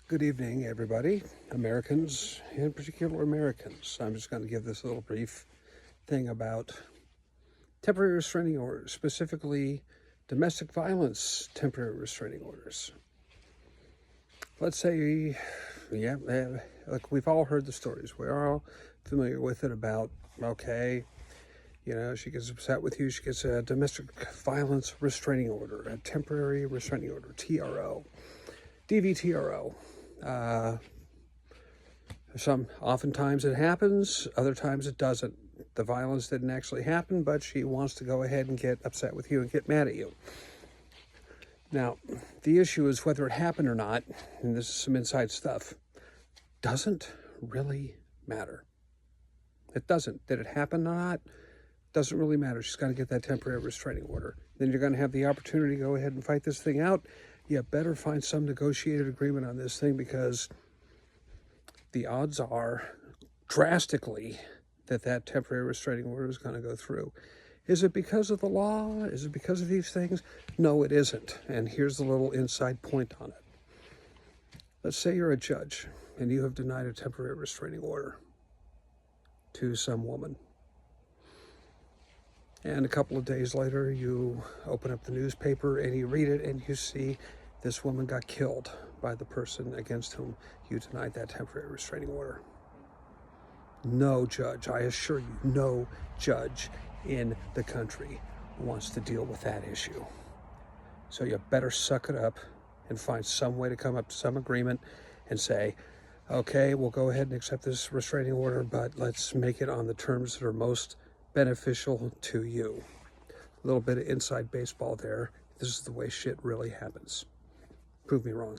Good evening, everybody, Americans, in particular Americans. I'm just going to give this little brief thing about temporary restraining orders, specifically domestic violence temporary restraining orders. Let's say, look, we've all heard the stories. We're all familiar with it about, okay, she gets upset with you, she gets a domestic violence restraining order, a temporary restraining order, TRO, DVTRO. Oftentimes it happens, other times it doesn't. The violence didn't actually happen, but she wants to go ahead and get upset with you and get mad at you. Now, the issue is whether it happened or not, and this is some inside stuff, doesn't really matter. It doesn't. Did it happen or not? Doesn't really matter. She's got to get that temporary restraining order. Then you're going to have the opportunity to go ahead and fight this thing out. You better find some negotiated agreement on this thing, because the odds are drastically that temporary restraining order is going to go through. Is it because of the law? Is it because of these things? No, it isn't. And here's the little inside point on it. Let's say you're a judge and you have denied a temporary restraining order to some woman. And a couple of days later, you open up the newspaper and you read it and you see this woman got killed by the person against whom you denied that temporary restraining order. No judge, I assure you, no judge in the country wants to deal with that issue. So you better suck it up and find some way to come up to some agreement and say, okay, we'll go ahead and accept this restraining order, but let's make it on the terms that are most beneficial to you. A little bit of inside baseball there. This is the way shit really happens. Prove me wrong.